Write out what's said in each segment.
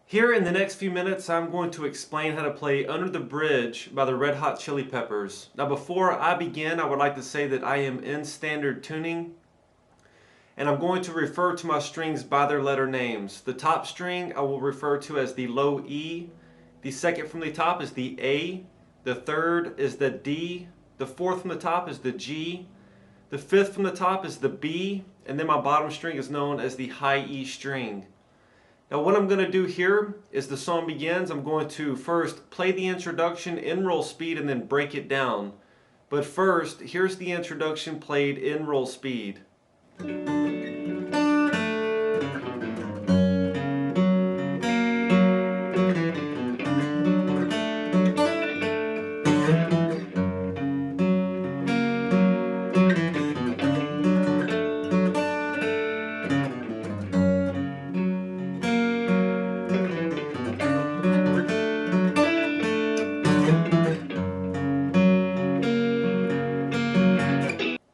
Here in the next few minutes, I'm going to explain how to play Under the Bridge by the Red Hot Chili Peppers. Now before I begin, I would like to say that I am in standard tuning, and I'm going to refer to my strings by their letter names. The top string I will refer to as the low E, the second from the top is the A, the third is the D, the fourth from the top is the G, the fifth from the top is the B, and then my bottom string is known as the high E string. Now what I'm going to do here is the song begins, I'm going to first play the introduction in roll speed and then break it down. But first, here's the introduction played in roll speed.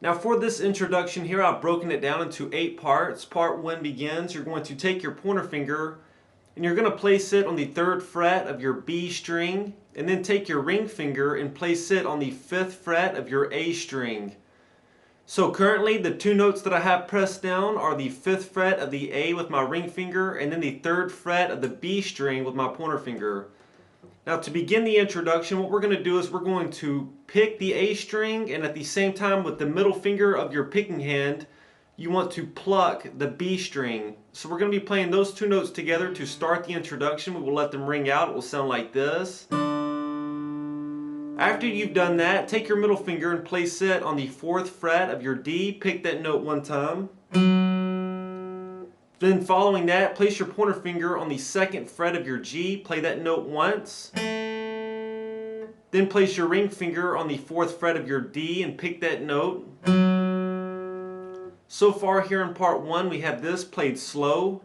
Now for this introduction here, I've broken it down into 8 parts. Part 1 begins, you're going to take your pointer finger and you're going to place it on the 3rd fret of your B string, and then take your ring finger and place it on the 5th fret of your A string. So currently the 2 notes that I have pressed down are the 5th fret of the A with my ring finger and then the 3rd fret of the B string with my pointer finger. Now to begin the introduction, what we're going to do is we're going to pick the A string, and at the same time with the middle finger of your picking hand, you want to pluck the B string. So we're going to be playing those 2 notes together to start the introduction. We will let them ring out. It will sound like this. After you've done that, take your middle finger and place it on the 4th fret of your D. Pick that note 1 time. Then following that, place your pointer finger on the 2nd fret of your G, play that note once. Then place your ring finger on the 4th fret of your D and pick that note. So far here in part 1, we have this played slow.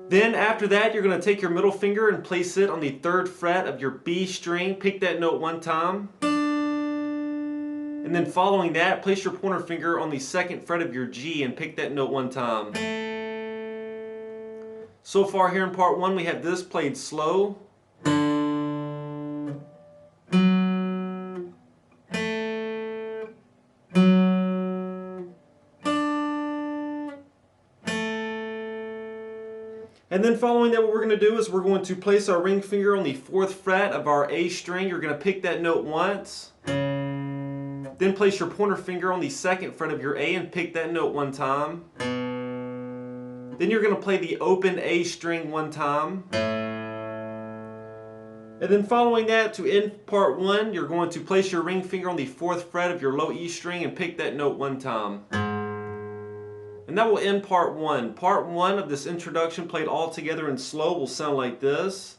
Then after that, you're going to take your middle finger and place it on the 3rd fret of your B string. Pick that note 1 time. And then following that, place your pointer finger on the 2nd fret of your G and pick that note 1 time. So far here in part 1, we have this played slow. And then following that, what we're going to do is we're going to place our ring finger on the 4th fret of our A string. You're going to pick that note once. Then place your pointer finger on the 2nd fret of your A and pick that note 1 time. Then you're going to play the open A string 1 time. And then following that, to end part 1, you're going to place your ring finger on the 4th fret of your low E string and pick that note 1 time. And that will end part 1. Part 1 of this introduction played all together in slow will sound like this.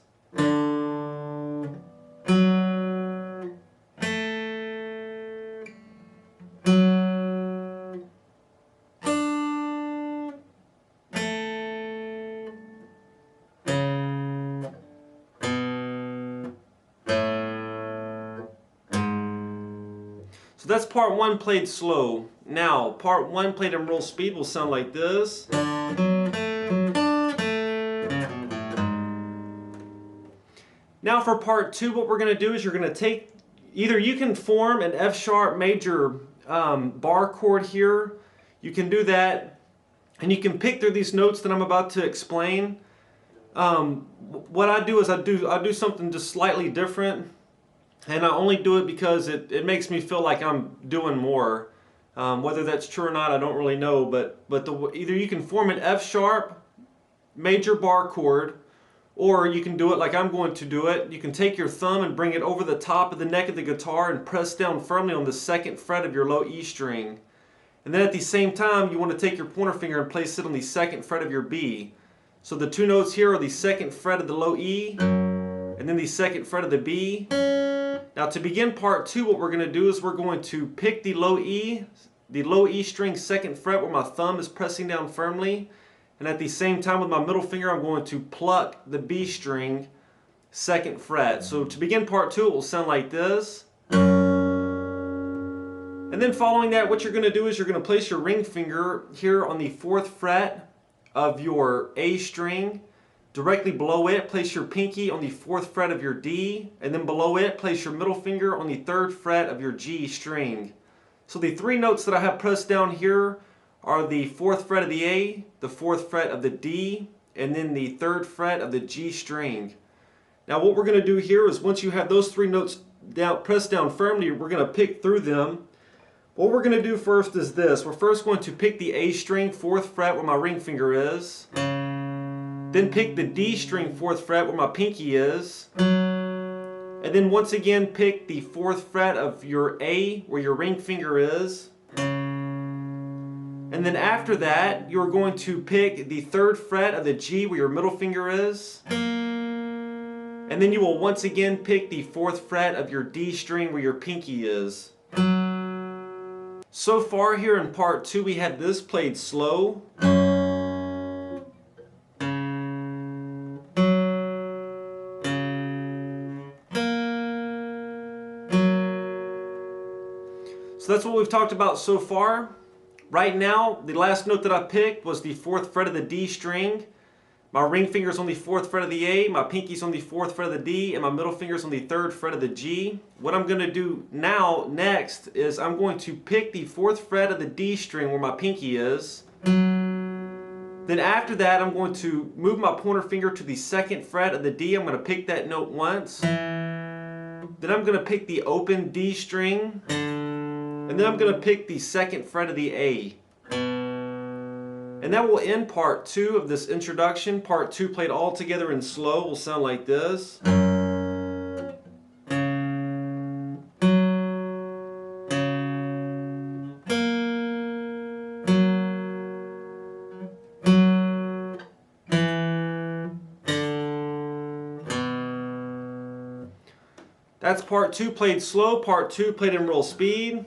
So that's part 1 played slow. Now, part 1 played in roll speed will sound like this. Now for part 2, what we're going to do is you're going to take, either you can form an F sharp major bar chord here. You can do that, and you can pick through these notes that I'm about to explain. What I do is I do something just slightly different. And I only do it because it makes me feel like I'm doing more. Whether that's true or not, I don't really know. But either you can form an F sharp major bar chord, or you can do it like I'm going to do it. You can take your thumb and bring it over the top of the neck of the guitar and press down firmly on the 2nd fret of your low E string. And then at the same time, you want to take your pointer finger and place it on the 2nd fret of your B. So the 2 notes here are the 2nd fret of the low E, and then the 2nd fret of the B. Now to begin part 2, what we're going to do is we're going to pick the low E string 2nd fret where my thumb is pressing down firmly, and at the same time with my middle finger I'm going to pluck the B string 2nd fret. So to begin part 2, it will sound like this. And then following that, what you're going to do is you're going to place your ring finger here on the 4th fret of your A string. Directly below it, place your pinky on the 4th fret of your D, and then below it, place your middle finger on the 3rd fret of your G string. So the 3 notes that I have pressed down here are the 4th fret of the A, the 4th fret of the D, and then the 3rd fret of the G string. Now what we're going to do here is once you have those 3 notes pressed down firmly, we're going to pick through them. What we're going to do first is this. We're first going to pick the A string, 4th fret, where my ring finger is. Then pick the D string, 4th fret, where my pinky is. And then once again pick the 4th fret of your A, where your ring finger is. And then after that, you're going to pick the 3rd fret of the G, where your middle finger is. And then you will once again pick the 4th fret of your D string, where your pinky is. So far here in part 2, we have this played slow. So that's what we've talked about so far. Right now, the last note that I picked was the 4th fret of the D string. My ring finger's on the 4th fret of the A, my pinky's on the 4th fret of the D, and my middle finger's on the 3rd fret of the G. What I'm going to do next is I'm going to pick the 4th fret of the D string where my pinky is. Then after that, I'm going to move my pointer finger to the 2nd fret of the D. I'm going to pick that note once. Then I'm going to pick the open D string. And then I'm going to pick the 2nd fret of the A. And that will end part 2 of this introduction. Part 2 played all together in slow will sound like this. That's part 2 played slow, part 2 played in real speed.